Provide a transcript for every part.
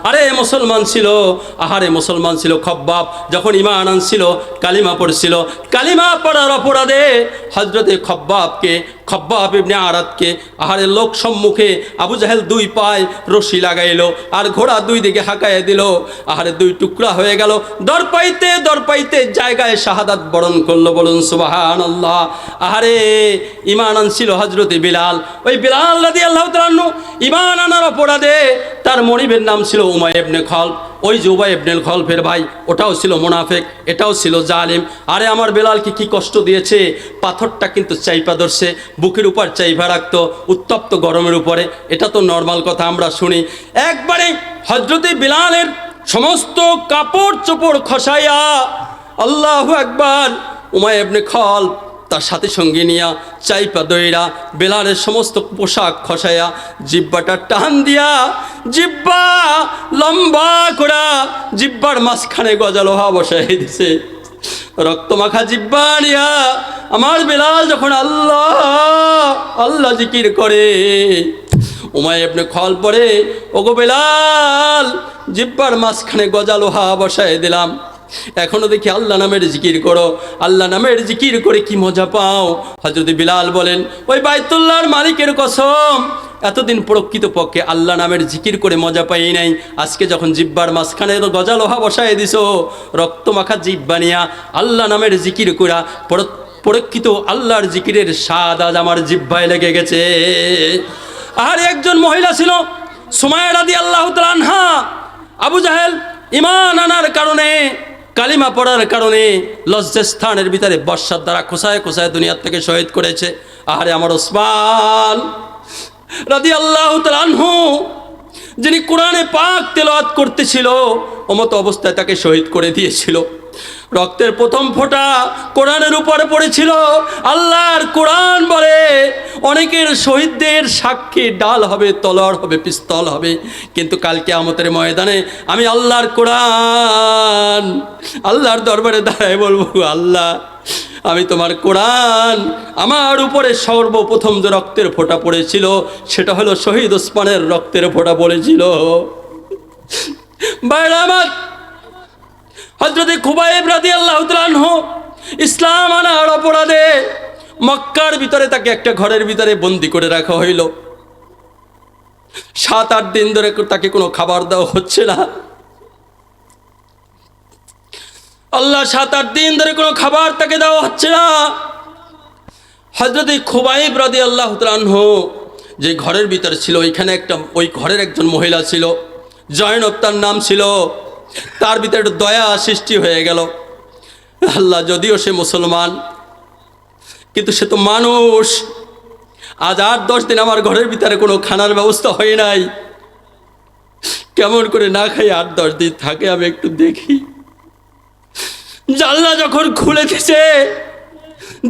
আরে মুসলমান ছিল, আহারে মুসলমান ছিল। খব্বাব যখন ঈমান আনছিল, কালিমা পড়ছিল, কালিমা পড়ার অপরাধে হযরতে খব্বাব ইবনে আরাদকে আহারে লোক সম্মুখে আবু জাহেল 2 পায় রশি লাগাইলো আর ঘোড়া 2 দিকে হাঁকাইয়া দিল। আহারে 2 টুকরা হয়ে গেল। দর পাইতে জায়গায় শাহাদাত বরণ করলো। বলুন সুবহানাল্লাহ। আহারে ঈমান আনছিল হযরতে বিলাল। ওই বিলাল রাদিয়াল্লাহু তাআলা আনহু ঈমান আনার অপরাধে তার মনিবের নাম ছিল উমাইয়া ইবনে খালফ। ওই যে উমাইয়া ইবনে খালফের ভাই, ওটাও ছিল মুনাফিক, এটাও ছিল জালিম। আরে আমার বেলালকে কি কষ্ট দিয়েছে! পাথরটা কিন্তু চাইপা ধরছে, বুকের উপর চাইপা রাখতো উত্তপ্ত গরমের উপরে। এটা তো নর্মাল কথা, আমরা শুনি। একবারে হযরতে বিলালের সমস্ত কাপড় চোপড় খসাইয়া, আল্লাহু আকবার, উমাইয়া ইবনে খালফ তার সাথে সঙ্গে নিয়া চাইপা দইরা বেলালের সমস্ত পোশাক খসাইয়া জিব্বাটা টান দিয়া, জিব্বা লম্বা করা, জিব্বার মাঝখানে গজা লোহা বসাই দিছে। রক্তমাখা জিব্বা নিয়া আমার বেলাল যখন আল্লাহ আল্লাহ জিকির করে, উমাইয়া ইবনে খালফ পড়ে, ওগো বেলাল, জিব্বার মাঝখানে গজা লোহা বসাই দিলাম, এখনো দেখি আল্লাহ নামের জিকির করো। আল্লাহ নামের জিকির করে কি মজা পাও। হযরত বিলাল বলেন, ওই বাইতুল্লাহর মালিকের কসম, এতদিন প্রকৃতপক্ষে আল্লাহ নামের জিকির করে মজা পাই নাই। আজকে যখন জিব্বার মাঝখানে গজা লোহা বসায় দিছো, রক্তমাখা জিব্বা নিয়া আল্লাহ নামের জিকির করা, প্রকৃত আল্লাহর জিকিরের স্বাদ আজ আমার জিব্বায় লেগে গেছে। আর একজন মহিলা ছিল সুমাইয়া রাদিয়াল্লাহু তাআলা আনহা। আবু জাহেল ঈমান আনার কারণে, কালিমা পড়ার কারণে লজ্জাস্থানের ভিতরে বর্ষার দ্বারা খোসায় খোসায় দুনিয়ার থেকে শহীদ করেছে। আহারে আমার ওসমান রাদিয়াল্লাহু তাআলা আনহু, যিনি কোরআনে পাক তেলাওয়াত করতেছিল, অমত অবস্থায় তাকে শহীদ করে দিয়েছিল। রক্তের প্রথম ফোঁটা কোরআনের উপরে পড়েছিল। আল্লাহর কোরআন বলে, অনেকের শহীদদের সাক্ষী ডাল হবে, তলোয়ার হবে, পিস্তল হবে, কিন্তু কাল কিয়ামতের ময়দানে আমি আল্লাহর কোরআন আল্লাহর দরবারে দাঁড়ায় বলবো, আল্লাহ আমি তোমার কোরআন, আমার উপরে সর্বপ্রথম যে রক্তের ফোঁটা পড়েছিল সেটা হলো শহীদ ওসমানের রক্তের ফোঁটা পড়েছিল। বাইরে আমার হযরতে খুবাইব রাদিয়াল্লাহু তাআলা আনহু ইসলাম আনার অপরাধে মক্কার ভিতরে তাকে একটা ঘরের ভিতরে বন্দি করে রাখা হইল। 7-8 দিন ধরে তাকে কোনো খাবার দেওয়া হচ্ছে না। আল্লাহ 7-8 দিন ধরে কোনো খাবার তাকে দেওয়া হচ্ছে না। হযরতে খুবাইব রাদিয়াল্লাহু তাআলা আনহু যে ঘরের ভিতরে ছিল, ওই ঘরের একজন মহিলা ছিল, জয়নব তার নাম ছিল। তার ভিতরে একটু দয়া সৃষ্টি হয়ে গেল। আল্লাহ, যদিও সে মুসলমান, কিন্তু সে তো মানুষ। আজ 8-10 দিন আমার ঘরের ভিতরে কোনো খানার ব্যবস্থা হয় নাই, কেমন করে না খাই 8-10 দিন থাকে আমি একটু দেখি। জানলা যখন খুলে দিছে,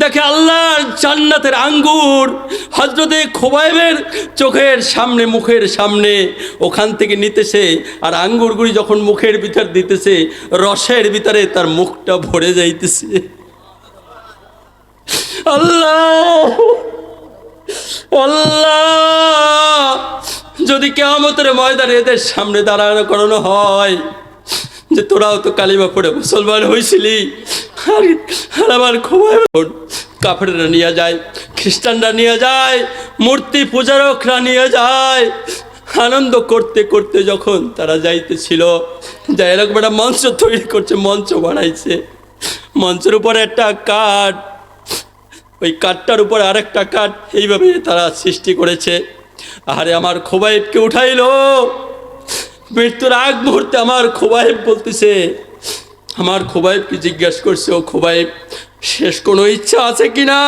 দেখে আল্লাহর জান্নাতের আঙ্গুর হযরতে খুবাইবের চোখের সামনে, মুখের সামনে ওখান থেকে নিতেছে। আর আঙ্গুরগুলি যখন মুখের ভিতর দিতেছে, রসের ভিতরে তার মুখটা ভরে যাইতেছে। আল্লাহ আল্লাহ, যদি কিয়ামতের ময়দানে এদের সামনে দাঁড়ানো করানো হয় যে তোরাও তো কালিমা পড়ে মুসলমান হয়েছিলি, আর আমার খুবাইব, কাফেররা নিয়ে যায়, খ্রিস্টানরা নিয়ে যায়, মূর্তি পূজারকরা নিয়ে যায়। আনন্দ করতে করতে যখন তারা যাইতেছিল, যা এরকম একটা মঞ্চ তৈরি করছে, মঞ্চ বানাইছে, মঞ্চের উপরে একটা কাঠ, ওই কাঠটার উপরে আরেকটা কাঠ, এইভাবে তারা সৃষ্টি করেছে। আরে আমার খুবাইবকে উঠাইলো। মৃত্যুর আগ মুহূর্তে আমার খুবাইব বলতেছে, আমার খুবাইবকে জিজ্ঞাসা করছে, ও খুবাইব, শেষ কোনো ইচ্ছা আছে কিনা?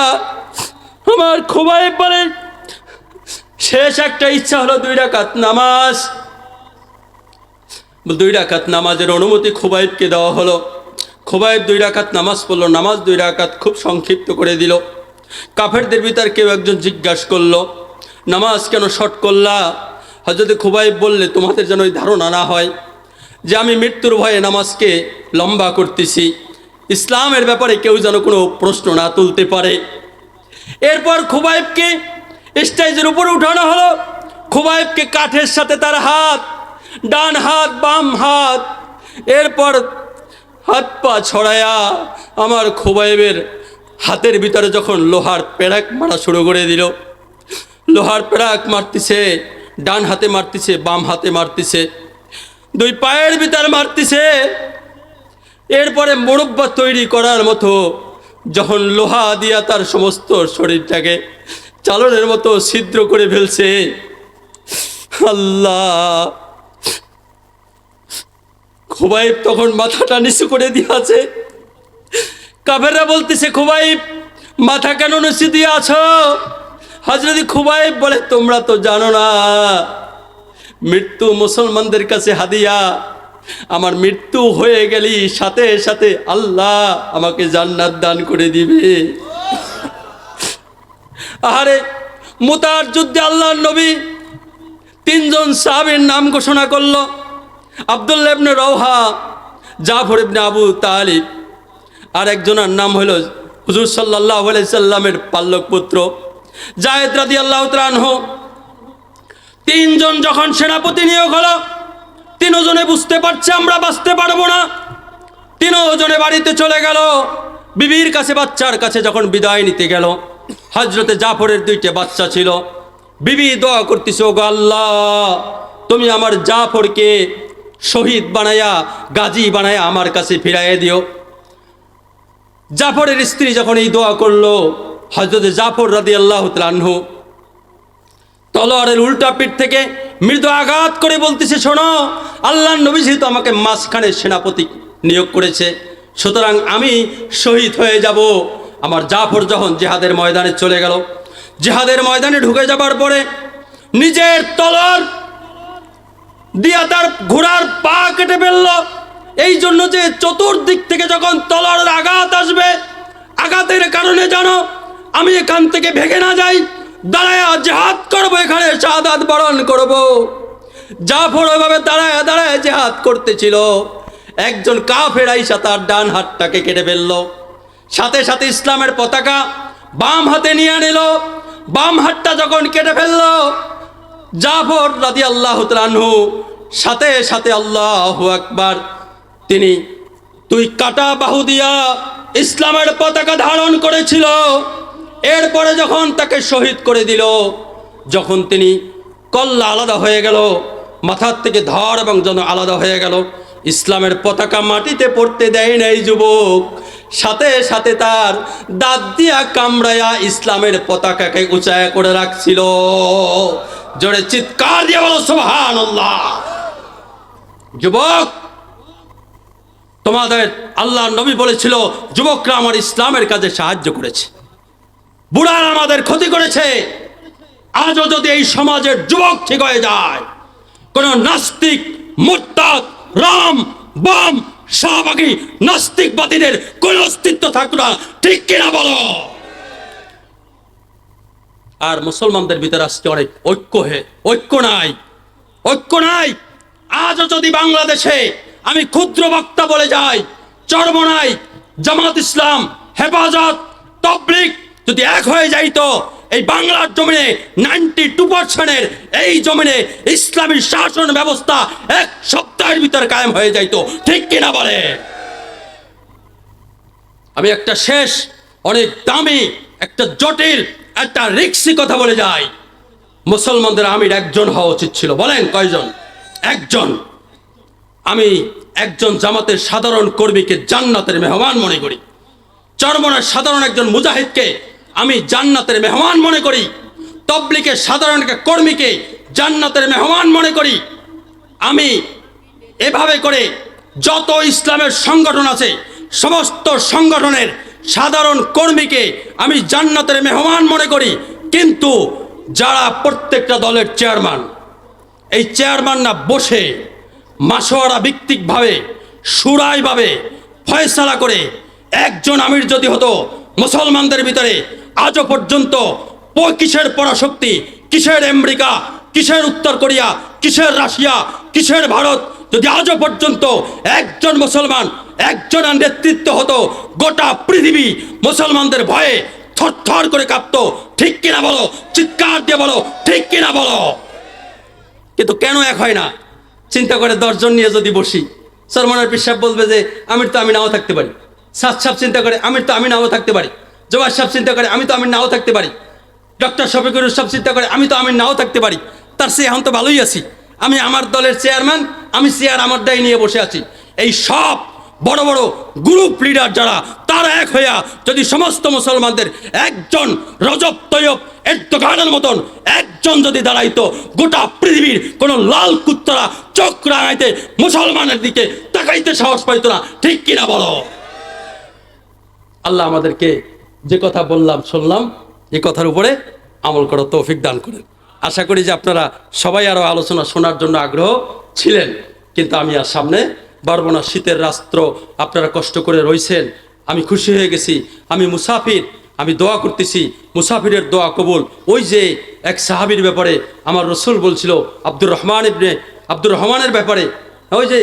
আমার খুবাইব বলে, শেষ একটা ইচ্ছা হলো 2 রাকাত নামাজ। 2 রাকাত নামাজের অনুমতি খুবাইবকে দেওয়া হলো। খুবাইব 2 রাকাত নামাজ পড়লো। নামাজ 2 রাকাত খুব সংক্ষিপ্ত করে দিল। কাফেরদের ভিতর কেউ একজন জিজ্ঞাসা করলো, নামাজ কেন শর্ট করলা? হযরতে খুবাইব বললে, তোমাদের যেন ওই ধারণা না হয় যে আমি মৃত্যুর ভয়ে নামাজকে লম্বা করতেছি, ইসলামের ব্যাপারে কেউ যেন কোনো প্রশ্ন না তুলতে পারে। এরপর খুবাইবকে স্টেজের উপরে উঠানো হলো। খুবাইবকে কাঠের সাথে তার হাত, ডান হাত বাম হাত, এরপর হাত পা ছড়ায়া আমার খোবাইবের হাতের ভিতরে যখন লোহার পেড়াক মারা শুরু করে দিল, লোহার পেড়াক মারতিছে, ডান হাতে মারতিছে, বাম হাতে মারতিছে, দুই পায়ের ভিতরে মারতিছে। এরপরে মোরব্বা তৈরি করার মতো যখন লোহা দিয়া তার সমস্ত শরীরটাকে চালনের মতো ছিদ্র করে ফেলছে, আল্লাহ, খোবাইব তখন মাথাটা নিচু করে দিয়েছে। কাফেররা বলতেছে, খোবাইব মাথা কেন নিচু দিয়ে আছো? হযরত খোবাইব বলে, তোমরা তো জানো না মৃত্যু মুসলমানদের কাছে হাদিয়া। আমার মৃত্যু হয়ে গেলি সাথে সাথে আল্লাহ আমাকে জান্নাত দান করে দিবে। আরে মুতার যুদ্ধে আল্লাহর নবী তিনজন সাহাবীর নাম ঘোষণা করল, আব্দুল্লাহ ইবনে রওহা, জাফর ইবনে আবু তালিব, আর একজনের নাম হলো হুজুর সাল্লাল্লাহু আলাইহি সাল্লামের পালক পুত্র যায়েদ রাদিয়াল্লাহু তাআলা আনহু। তিনজন যখন সেনাপতি নিয়োগ হলো, তিনজনে বুঝতে পারছে আমরা বাঁচতে পারবো না, তিনজনে বাড়িতে চলে গেল। বিবির কাছে, বাচ্চার কাছে যখন বিদায় নিতে গেল, হযরতে জাফরের দুইটা বাচ্চা ছিল। বিবি দোয়া করতেছে, ওগো আল্লাহ, তুমি আমার জাফরকে শহীদ বানায়া, গাজী বানায়া আমার কাছে ফিরাইয়া দিও। জাফরের স্ত্রী যখন এই দোয়া করলো, হযরতে জাফর রাদিয়াল্লাহু তাআলা আনহু তলোয়ারের উল্টা পিঠ থেকে মৃদু আঘাত করে বলতেছে, শোনো, আল্লাহর নবী যেহেতু আমাকে মাঝখানে সেনাপতি নিয়োগ করেছে, সুতরাং আমি শহীদ হয়ে যাব। আমার জাফর যখন জিহাদের ময়দানে চলে গেল, জিহাদের ময়দানে ঢুকে যাবার পরে নিজের তলোয়ার দিয়া তার ঘোড়ার পা কেটে ফেলল। এই জন্য যে চতুর্দিক থেকে যখন তলোয়ারের আঘাত আসবে, আঘাতের কারণে জানো আমি এখান থেকে ভেঙে না যাই, দাঁড়ায়া জিহাদ করবো, এখানে শাহাদাত বরণ করব। জাফর ওইভাবে দাঁড়ায় দাঁড়ায় জিহাদ করতেছিল। একজন কাফের আইসা তার ডান হাতটাকে কেটে ফেললো। সাথে সাথে ইসলামের পতাকা বাম হাতে নিয়ে নিল। বাম হাতটা যখন কেটে ফেললো, জাফর রাদিয়াল্লাহু তাআলা আনহু সাথে সাথে আল্লাহু আকবার, তিনি দুই কাটা বাহু দিয়া ইসলামের পতাকা ধারণ করেছিল। এরপরে যখন তাকে শহীদ করে দিল, যখন তিনি কল্লা আলাদা হয়ে গেল, মাথার থেকে ধর এবং যেন আলাদা হয়ে গেল, ইসলামের পতাকা মাটিতে পড়তে দেয় নাই যুবক, সাথে সাথে তার দাঁত দিয়া কামড়ায়া ইসলামের পতাকাকে উঁচায় করে রাখছিল। জোরে চিৎকার দিয়ে বলো সুবহানাল্লাহ। যুবক, তোমাদের আল্লাহর নবী বলেছিল, যুবকরা আমার ইসলামের কাজে সাহায্য করেছে, বুড়ারা আমাদের ক্ষতি করেছে। আজও যদি এই সমাজের যুবক ঠিক হয়ে যায়, কোন নাস্তিক, মুরতাদ, রাম, বাম, শাহবাগী নাস্তিকবাদীদের কোন অস্তিত্ব থাকতো না, ঠিক কিনা বলো? আর মুসলমানদের ভিতরে আজকে অনেক ঐক্য নাই। আজও যদি বাংলাদেশে, আমি ক্ষুদ্র বক্তা বলে যাই, চরমনাই, জামাত ইসলাম, হেফাজত, তাবলীগ যদি এক হয়ে যাইতো, এই বাংলার জমিনে 92% এই জমিনে ইসলামী শাসন ব্যবস্থা এক সপ্তাহের ভিতরে কায়েম হয়ে যাইতো, ঠিক কিনা বলে? আমি একটা শেষ, অনেক দামি, একটা জটিল, একটা রিক্সি কথা বলে যাই। মুসলমানদের আমির একজন হওয়া উচিত ছিল। বলেন কয়জন? একজন। আমি একজন জামাতের সাধারণ কর্মীকে জান্নাতের মেহমান মনে করি। চরমনার সাধারণ একজন মুজাহিদকে আমি জান্নাতের মেহমান মনে করি। তাবলীগের সাধারণ একটা কর্মীকে জান্নাতের মেহমান মনে করি। আমি এভাবে করে যত ইসলামের সংগঠন আছে, সমস্ত সংগঠনের সাধারণ কর্মীকে আমি জান্নাতের মেহমান মনে করি। কিন্তু যারা প্রত্যেকটা দলের চেয়ারম্যান, এই চেয়ারম্যানরা বসে মাসোয়ারা ভিত্তিকভাবে, সুরাইভাবে ফয়সালা করে একজন আমির যদি হতো, মুসলমানদের ভিতরে আজও পর্যন্ত কিসের পরাশক্তি, কিসের আমেরিকা, কিসের উত্তর কোরিয়া, কিসের রাশিয়া, কিসের ভারত, যদি আজও পর্যন্ত একজন মুসলমান, একজনের নেতৃত্ব হতো, গোটা পৃথিবী মুসলমানদের ভয়ে থরথর করে কাঁপতো, ঠিক কিনা বলো? চিৎকার দিয়ে বলো, ঠিক কিনা বলো? কিন্তু কেন এক হয় না? চিন্তা করে 10 জন নিয়ে যদি বসি, সরমনের পিসাব বলবে যে আমির তো আমি নাও থাকতে পারি। সাদ সাহেব চিন্তা করে আমির তো আমি নাও থাকতে পারি। জওয়ার সাহেব চিন্তা করে আমি তো আমি নাও থাকতে পারি। ডক্টর শফিকুর সাহেব চিন্তা করে আমি তো আমি নাও থাকতে পারি। তার চেয়ে এখন তো ভালোই আছি, আমি আমার দলের চেয়ারম্যান, আমি চেয়ার আমার দায় নিয়ে বসে আছি। এই সব বড় বড় গ্রুপ লিডার যারা, তারা এক হইয়া যদি সমস্ত মুসলমানদের একজন রজব তৈয়ব এরদোগানের মতন একজন যদি দাঁড়াইতো, গোটা পৃথিবীর কোনো লাল কুত্তরা চোখ রাঙাইতে মুসলমানের দিকে তাকাইতে সাহস পাইতো না। ঠিক কিনা বলো? আল্লাহ আমাদেরকে যে কথা বললাম শুনলাম, এই কথার উপরে আমল করার তৌফিক দান করেন। আশা করি যে আপনারা সবাই আরও আলোচনা শোনার জন্য আগ্রহ ছিলেন, কিন্তু আমি আর সামনে পারবো না। শীতের রাত্র আপনারা কষ্ট করে রয়েছেন, আমি খুশি হয়ে গেছি। আমি মুসাফির, আমি দোয়া করতেছি, মুসাফিরের দোয়া কবুল। ওই যে এক সাহাবীর ব্যাপারে আমার রসুল বলছিল, আব্দুর রহমানের ব্যাপারে, ওই যে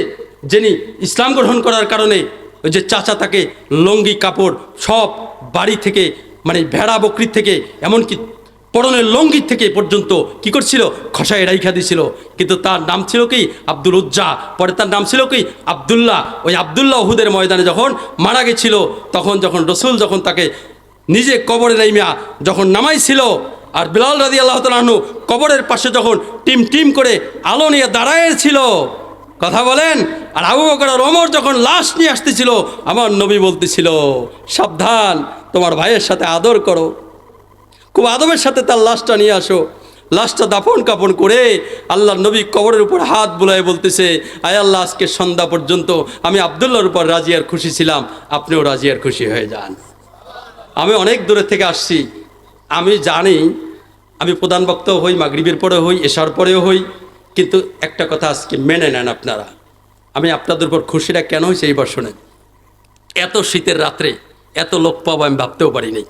যিনি ইসলাম গ্রহণ করার কারণে ওই যে চাচা তাকে লঙ্গি কাপড় সব বাড়ি থেকে, মানে ভেড়া বকরির থেকে, এমনকি পরনের লঙ্গির থেকে পর্যন্ত কি করছিল, খসায় রাইখা দিছিল। কিন্তু তার নাম ছিল কি আব্দুল উজ্জা, পরে তার নাম ছিল কি আব্দুল্লাহ। ওই আব্দুল্লাহ উহুদের ময়দানে যখন মারা গেছিল, তখন যখন রসুল যখন তাকে নিজে কবরে নাইমিয়া যখন নামাইছিল, আর বিলাল রাদিয়াল্লাহু তাআলা আনহু কবরের পাশে যখন টিম টিম করে আলো নিয়ে দাঁড়ায়েছিল, কথা বলেন, আর আবু বকর আর ওমর যখন লাশ নিয়ে আসতেছিল, আমার নবী বলতেছিল সাবধান, তোমার ভাইয়ের সাথে আদর করো, খুব আদবের সাথে তার লাশটা নিয়ে আসো। লাশটা দাফন কাপন করে আল্লাহর নবী কবরের উপর হাত বুলায় বলতেছে, আয় আল্লাহ, আজকে সন্ধ্যা পর্যন্ত আমি আব্দুল্লাহর উপর রাজি আর খুশি ছিলাম, আপনিও রাজি আর খুশি হয়ে যান। আমি অনেক দূরে থেকে আসছি, আমি জানি আমি প্রধান বক্তাও হই, মাগরিবের পরে হই, এশার পরেও হই, কিন্তু একটা কথা আজকে মেনে নেন আপনারা, আমি আপনাদের উপর খুশিটা কেন হয়েছে এইবার শোনেন। এত শীতের রাত্রে এত লোক পাবো আমি ভাবতেও পারিনি।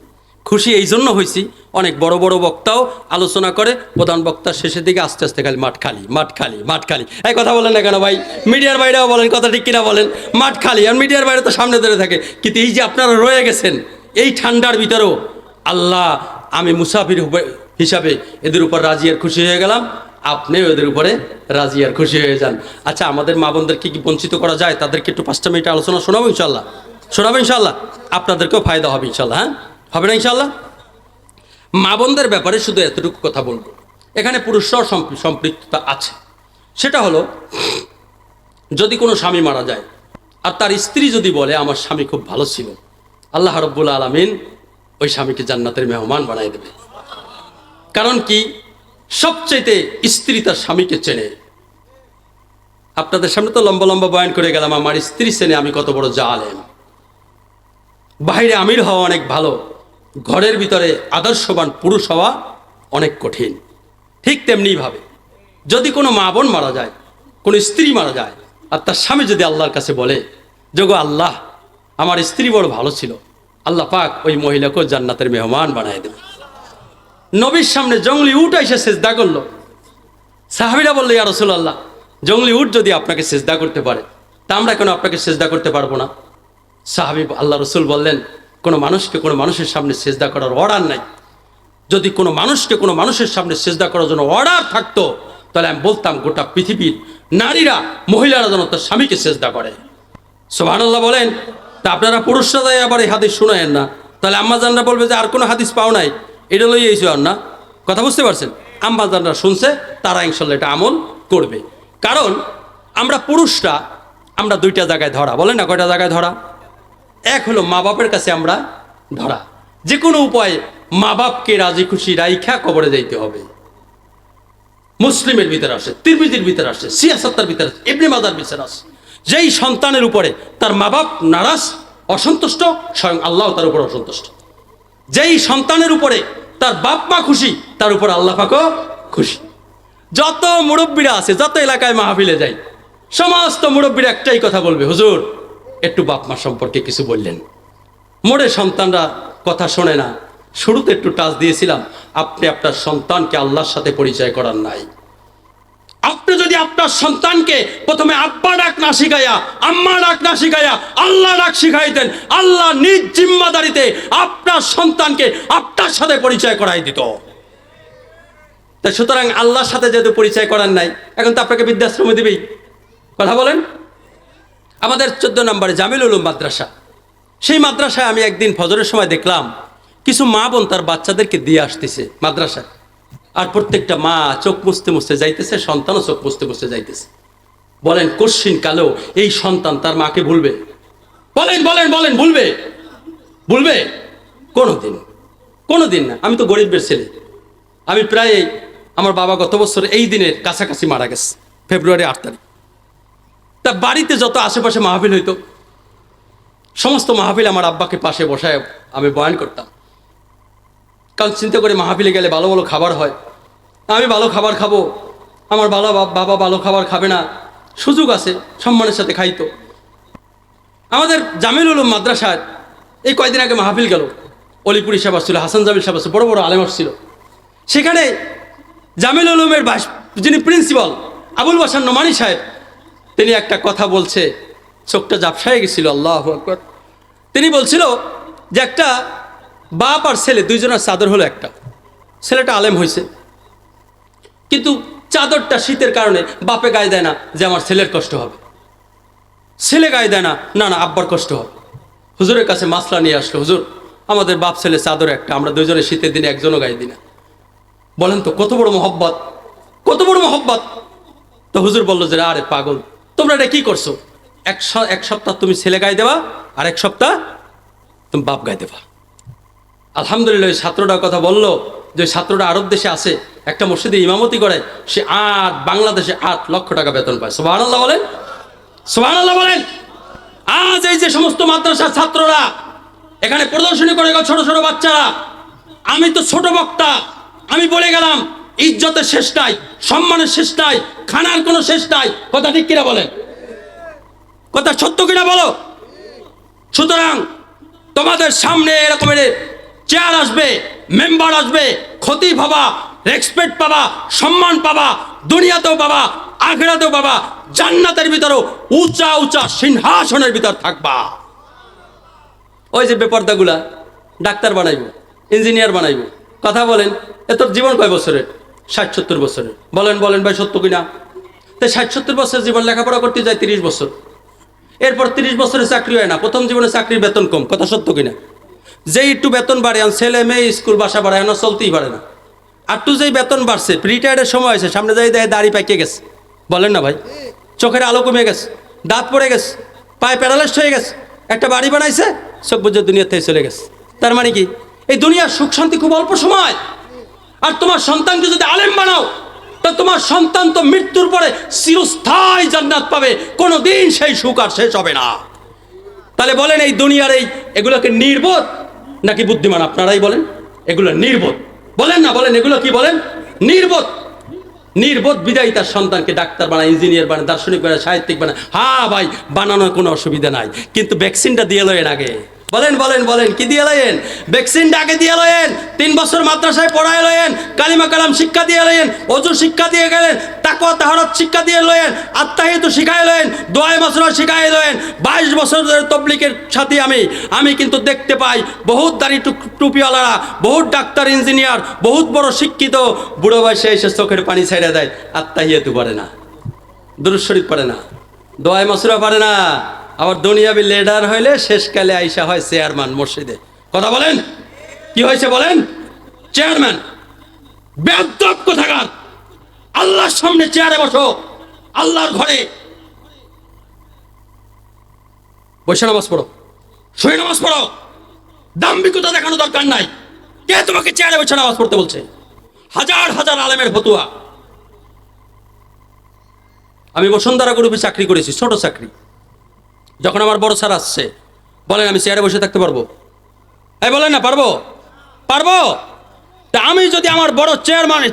খুশি এই জন্য হয়েছি, অনেক বড় বড় বক্তাও আলোচনা করে, প্রধান বক্তার শেষের দিকে আস্তে আস্তে খালি মাঠ খালি মাঠ খালি মাঠ খালি। এই কথা বলেন না কেন ভাই? মিডিয়ার বাইরেও বলেন, কথা ঠিক কিনা বলেন? মাঠ খালি, আর মিডিয়ার বাইরে তো সামনে ধরে থাকে। কিন্তু এই যে আপনারা রয়ে গেছেন এই ঠান্ডার ভিতরেও, আল্লাহ, আমি মুসাফির হিসাবে এদের উপর রাজি আর খুশি হয়ে গেলাম, আপনিও এদের উপরে রাজি আর খুশি হয়ে যান। আচ্ছা, আমাদের মা বোনদেরকে কি বঞ্চিত করা যায়? তাদেরকে একটু 5টা মিনিট আলোচনা শোনাবো ইনশাল্লাহ, শোনাবো ইনশাল্লাহ, আপনাদেরকেও ফায়দা হবে ইনশাল্লাহ। হ্যাঁ, হবে না ইনশাল্লাহ? মা বোনদের ব্যাপারে শুধু এতটুকু কথা বলবো, এখানে পুরুষরাও সম্পৃক্ততা আছে। সেটা হলো, যদি কোনো স্বামী মারা যায় আর তার স্ত্রী যদি বলে আমার স্বামী খুব ভালো ছিল, আল্লাহ রাব্বুল আলামিন ওই স্বামীকে জান্নাতের মেহমান বানাই দেবে। কারণ কি? সবচাইতে স্ত্রী তার স্বামীকে চেনে। আপনাদের সামনে তো লম্বা লম্বা বয়ান করে গেলাম, আমার স্ত্রী চেনে আমি কত বড় জালেম। বাইরে আমির হওয়া অনেক ভালো, ঘরের ভিতরে আদর্শবান পুরুষ হওয়া অনেক কঠিন। ঠিক তেমনিভাবে যদি কোনো মা বোন মারা যায়, কোনো স্ত্রী মারা যায়, আর তার স্বামী যদি আল্লাহর কাছে বলে যে গো আল্লাহ, আমার স্ত্রী বড় ভালো ছিল, আল্লাহ পাক ওই মহিলাকেও জান্নাতের মেহমান বানায় দেবে। নবীর সামনে জঙ্গলি উট এসে সেজদা করলো, সাহাবীরা বললো ইয়া রাসূলুল্লাহ, জঙ্গলি উট যদি আপনাকে সেজদা করতে পারে, তা আমরা কেন আপনাকে সেজদা করতে পারবো না? সাহাবী আল্লাহ রসুল বললেন, কোনো মানুষকে কোনো মানুষের সামনে সেজদা করার অর্ডার নাই। যদি কোনো মানুষকে কোনো মানুষের সামনে সেজদা করার জন্য অর্ডার থাকতো, তাহলে আমি বলতাম গোটা পৃথিবীর নারীরা, মহিলারা যেন তার স্বামীকে সেজদা করে। সুবহানাল্লাহ বলেন। তা আপনারা পুরুষরা তাই আবার এই হাদিস শুনায়েন না, তাহলে আম্মাজানরা বলবে যে আর কোনো হাদিস পাও নাই, এটা লই এইছো আর না। কথা বুঝতে পারছেন? আম্মাজানরা শুনছে, তারা ইনশাল্লাহ এটা আমল করবে। কারণ আমরা পুরুষরা, আমরা 2টা জায়গায় ধরা, বলেন না কয়টা জায়গায় ধরা? এক হলো মা বাপের কাছে আমরা ধরা, যে কোনো উপায়ে মা বাপকে রাজি খুশি রাইখা কবরে যাইতে হবে। মুসলিমের ভিতরে আসে, তিরমিজির ভিতরে আসে, সিয়াসাত্তার ভিতরে আসে, ইবনে মাজার ভিতরে আসে, যেই সন্তানের উপরে তার মা বাপ নারাজ অসন্তুষ্ট, স্বয়ং আল্লাহ তার উপর অসন্তুষ্ট। যেই সন্তানের উপরে তার বাপ মা খুশি, তার উপর আল্লাহ পাকও খুশি। যত মুরব্বীরা আছে, যত এলাকায় মাহফিলে যাই, সমস্ত মুরব্বীরা একটাই কথা বলবে, হুজুর একটু বাপ মা সম্পর্কে কিছু বললেন। মোড়ে সন্তানরা কথা শোনে না। শুরুতে একটু টাচ দিয়েছিলাম, আপনি আপনার সন্তানকে আল্লাহর সাথে পরিচয় করার নাই। আপনি যদি আপনার সন্তানকে প্রথমে আব্বা ডাক না শিখাইয়া, আম্মা ডাক না শিখাইয়া আল্লাহ ডাক শিখাইতেন, আল্লাহ নিজ জিম্মাদারিতে আপনার সন্তানকে আপনার সাথে পরিচয় করাই দিত। তাই সুতরাং আল্লাহর সাথে যেহেতু পরিচয় করার নাই, এখন তো আপনাকে বৃদ্ধাশ্রমে দিবেই। কথা বলেন। আমাদের 14 নম্বরে জামিল উলুম মাদ্রাসা। সেই মাদ্রাসায় আমি একদিন ফজরের সময় দেখলাম কিছু মা বোন তার বাচ্চাদেরকে দিয়ে আসতেছে মাদ্রাসায়, আর প্রত্যেকটা মা চোখ মুছতে মুছতে যাইতেছে, সন্তানও চোখ মুছতে মুছতে যাইতেছে। বলেন কশ্চিন কালেও এই সন্তান তার মাকে ভুলবে? বলেন বলেন বলেন, ভুলবে? ভুলবে? কোনোদিন না। আমি তো গরিবের ছেলে। আমি প্রায়, আমার বাবা গত বছর এই দিনের কাছাকাছি মারা গেছে, ফেব্রুয়ারি 8 তারিখ। তা বাড়িতে যত আশেপাশে মাহফিল হইতো, সমস্ত মাহফিল আমার আব্বাকে পাশে বসায় আমি বয়ান করতাম। কারণ চিন্তা করে মাহফিলে গেলে ভালো ভালো খাবার হয়, আমি ভালো খাবার খাবো, আমার বাবা ভালো খাবার খাবে না, সুযোগ আছে, সম্মানের সাথে খাইতো। আমাদের জামিল উলুম মাদ্রাসায় এই কয়দিন আগে মাহফিল গেল, অলিপুরি সাহেব আসছিল, হাসান জামিল সাহেব আসছিল, বড় বড় আলেম আসছিল। সেখানে জামিল উলুমের যিনি প্রিন্সিপাল আবুল বাশার নোমানী সাহেব, তিনি একটা কথা বলছে, চোখটা ঝাপসায় গেছিল। আল্লাহু আকবার। তিনি বলছিল যে একটা বাপ আর ছেলে দুইজনের চাদর হলো একটা। ছেলেটা আলেম হয়েছে, কিন্তু চাদরটা শীতের কারণে বাপে গায়ে দেয় না যে আমার ছেলের কষ্ট হবে, ছেলে গায়ে দেয় না, না না আব্বার কষ্ট হবে। হুজুরের কাছে মাসলা নিয়ে আসলো, হুজুর আমাদের বাপ ছেলে চাদর একটা, আমরা দুইজনে শীতের দিনে একজনও গায়ে দিই না। বলেন তো কত বড় মহব্বত, কত বড় মহব্বত। তো হুজুর বললো যে আরে পাগল, তোমরা এটা কি করছো? এক সপ্তাহ তুমি ছেলে গায়ে দেবা, আর এক সপ্তাহ তুমি বাপ গায়ে দেবা। আলহামদুলিল্লাহ ছাত্রটার কথা বললো যে ছাত্রটা আরব দেশে আছে, একটা মসজিদে ইমামতি করে, সে বাংলাদেশে 8 লক্ষ টাকা বেতন পায়। সুবহানাল্লাহ বলেন, সুবহানাল্লাহ বলেন। আজ এই যে সমস্ত মাদ্রাসার ছাত্ররা এখানে প্রদর্শনী করে গেল, ছোট ছোট বাচ্চারা, আমি তো ছোট বক্তা, আমি বলে গেলাম ইজ্জতের শেষ নাই, সম্মানের শেষ নাই, খানার কোনো শেষ নাই। কথা ঠিক কিনা বলেন? কথা সত্য কিনা বলো? সুতরাং তোমাদের সামনে এরকমের চেয়ার আসবে, মেম্বার আসবে, খতিব পাবা, রেসপেক্ট পাবা, সম্মান পাবা, দুনিয়াতেও পাবা, আখিরাতেও পাবা, জান্নাতের ভিতরেও উঁচা উঁচা সিংহাসনের ভিতর থাকবা। ওই যে বেপর্দাগুলা ডাক্তার বানাইব, ইঞ্জিনিয়ার বানাইব, কথা বলেন, এত জীবন কয় বছরের? 60-70 বছরের। বলেন বলেন ভাই সত্য কিনা? তাই 60-70 বছর জীবন লেখাপড়া করতে যায় 30 বছর, এরপর 30 বছরে চাকরি হয় না, প্রথম জীবনে চাকরির বেতন কম। কথা সত্য কিনা? যেই একটু বেতন বাড়ে, ছেলে মেয়ে স্কুল বাসা বাড়ায় না, চলতেই পারে না। আর একটু যেই বেতন বাড়ছে, রিটায়ার্ডের সময় হয়েছে, সামনে যাই দেয় দাড়ি পাকিয়ে গেছে, বলেন না ভাই, চোখের আলো কমে গেছে, দাঁত পড়ে গেছে, পায়ে প্যারালাইজড হয়ে গেছে, একটা বাড়ি বানাইছে, সব বুঝে দুনিয়া থেকে চলে গেছে। তার মানে কি এই দুনিয়ার সুখ শান্তি খুব অল্প সময়। আর তোমার সন্তানকে যদি আলেম বানাও, তা তোমার সন্তান তো মৃত্যুর পরে চিরস্থায়ী জান্নাত পাবে, কোনোদিন সেই সুখ আর শেষ হবে না। তাহলে বলেন এই দুনিয়ার এগুলোকে নির্বোধ নাকি বুদ্ধিমান? আপনারাই বলেন, এগুলো নির্বোধ। বলেন না, বলেন এগুলো কি বলেন? নির্বোধ। নির্বোধ বিদায়ী তার সন্তানকে ডাক্তার বানায়, ইঞ্জিনিয়ার বানায়, দার্শনিক বানায়, সাহিত্যিক বানায়। হ্যাঁ ভাই, বানানোর কোনো অসুবিধা নাই, কিন্তু ভ্যাকসিনটা দিয়ে লয়েন আগে। বলেন বলেন বলেন, কি দিয়ে লয়েন? ভ্যাকসিনটা আগে দিয়ে লয়েন। 3 বছর মাদ্রাসায় পড়ায় লয়েন, কালিমা কালাম শিক্ষা দিয়ে লয়েন, ওযু শিক্ষা দিয়ে গেলেন, তাকওয়া তাহারাত শিক্ষা দিয়ে লয়েন, আত্মাহিয়াতু শিখায় লয়েন, দোয়া মাসরুরা শিখায় লয়েন। 22 বছর ধরে তবলিগের সাথী আমি কিন্তু দেখতে পাই বহুত দাড়ি টুপিওয়ালারা, বহুত ডাক্তার ইঞ্জিনিয়ার, বহুত বড় শিক্ষিত, বুড়ো বয়সে এসে চোখের পানি ছেড়ে দেয়, আত্মাহিয়াতু পারে না, দুরূদ শরীফ পারে না, দোয়া মাসরুরা পারে না। আবার দুনিয়াবি লিডার হইলে শেষকালে আইসা হয় চেয়ারম্যান মসজিদে। কথা বলেন, কি হয়েছে বলেন? চেয়ারম্যান। বেয়াদব কোথাকার! আল্লাহর সামনে চেয়ারে বসো, আল্লাহর ঘরে বসে নামাজ পড়ো, শুয়ে নামাজ পড়ো, দাম্ভিকতা দেখানো দরকার নাই। কে তোমাকে চেয়ারে বসে নামাজ পড়তে বলছে? হাজার হাজার আলেমের ফতুয়া। আমি বসুন্ধরা গ্রুপে চাকরি করেছি, ছোট চাকরি। যখন আমার বড় স্যার আসছে, বলেন আমি চেয়ারে বসে থাকতে পারবো? এই বলেন না, পারবো? পারবো? তা আমি যদি আমার বড় চেয়ারম্যান,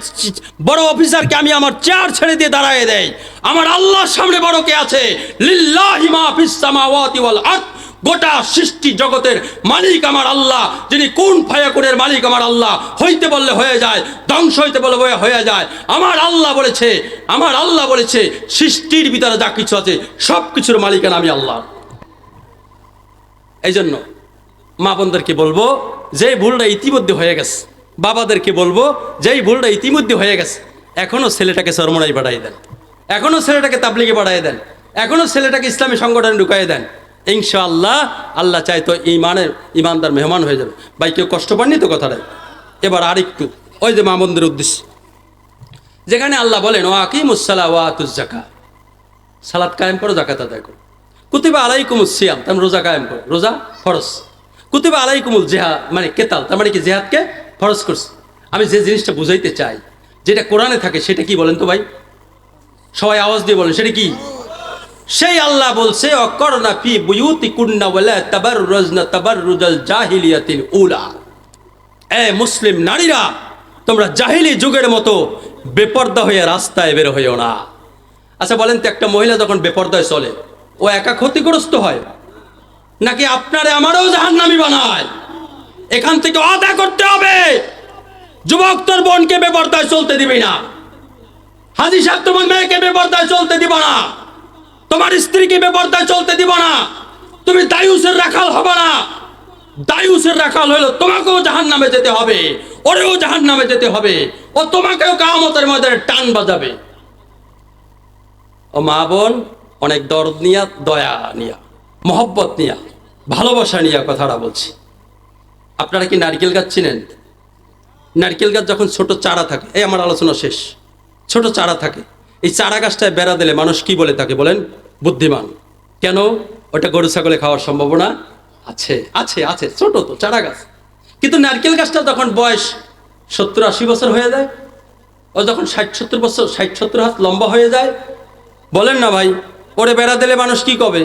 বড় অফিসারকে আমি আমার চেয়ার ছেড়ে দিয়ে দাঁড়ায় দেয়, আমার আল্লাহর সামনে বড় কে আছে? লিল্লাহি মা ফিস সামাওয়াতি ওয়াল আরদ। গোটা সৃষ্টি জগতের মালিক আমার আল্লাহ, যিনি কুন ফায়াকুনের মালিক আমার আল্লাহ। হইতে বললে হয়ে যায়, ধ্বংস হইতে বললে হয়ে যায়। আমার আল্লাহ বলেছে, আমার আল্লাহ বলেছে সৃষ্টির ভিতরে যা কিছু আছে সব কিছুর মালিকানা আমি আল্লাহ। এই জন্য মা বোনদেরকে বলবো, যে ভুলটা ইতিমধ্যে হয়ে গেছে, বাবাদেরকে বলবো যেই ভুলটা ইতিমধ্যে হয়ে গেছে, এখনো ছেলেটাকে চরমনাই পাঠাই দেন, এখনো ছেলেটাকে তাবলিগে পাঠাই দেন, এখনও ছেলেটাকে ইসলামী সংগঠনে ঢুকাই দেন, ইনশাআল্লাহ আল্লাহ চাই তো ইমানদার মেহমান হয়ে যাবে। ভাই কেউ কষ্ট পাননি তো কথাটাই? এবার আরেকটু ওই যে মা বোনদের উদ্দেশ্যে, যেখানে আল্লাহ বলেন ও আকিমুস-সালাহ ওয়া আতুজ যাকাত, সালাত কায়েম করো, যাকাত আদায় করো। কুতিবা আলাইকুমুস সিয়াম, তার রোজা কায়েম করো, রোজা ফরজ। কুতিবা আলাইকুমুল জিহাদ মানে কেতাল, তার মানে কি জিহাদকে ফরজ করছে। আমি যে জিনিসটা বুঝাইতে চাই, যেটা কোরআনে থাকে সেটা কি বলেন তো ভাই? সবাই আওয়াজ দিয়ে বলেন, সেটা কি? সেই আল্লাহ বলছে অকরনা ফি বুয়ুতিকুন্না ওয়ালা তাবাররুজনা তাবাররুজাল জাহিলিয়াতিল উলা। এ মুসলিম নারীরা, তোমরা জাহিলি যুগের মতো বেপর্দা হয়ে রাস্তায় বের হইও না। আচ্ছা বলেন তো, একটা মহিলা যখন বেপর্দায় চলে, ও একা ক্ষতিগ্রস্ত হয় নাকি আপনারে আমারও জাহান্নামী বানায়? এখান থেকে আদা করতে হবে। যুবক, তোর বোনকে বেপর্দায় চলতে দিবি না। হাজী সাহেব, তোমার মেয়েকে বেপর্দায় চলতে দিব না। তোমার স্ত্রীকে বেপর্দায় চলতে দিব না। তুমি দায়ুসের রাখাল হবে না। দায়ুসের রাখাল হইলো তোমাকেও জাহান্নামে যেতে হবে, ওরেও জাহান্নামে যেতে হবে, ও তোমাকেও কিয়ামতের ময়দানে টান বাজাবে। ও মা বোন, অনেক দরদ নিয়া, দয়া নিয়া, মহব্বত নিয়া, ভালোবাসা নিয়া কথাটা বলছি। আপনারা কি নারকেল গাছ চিনেন? নারকেল গাছ যখন ছোট চারা থাকে, এই আমার আলোচনা শেষ, ছোট চারা থাকে, এই চারা গাছটায় বেড়া দিলে মানুষ কি বলে তাকে? বলেন বুদ্ধিমান। কেন? ওটা গরু ছাগলে খাওয়ার সম্ভাবনা আছে, আছে আছে, ছোট তো চারা গাছ। কিন্তু নারকেল গাছটা যখন বয়স 70-80 বছর হয়ে যায়, ও যখন 60-70 বছর, 60-70 হাত লম্বা হয়ে যায়, বলেন না ভাই, ওরে বেড়া দিলে মানুষ কি কবে?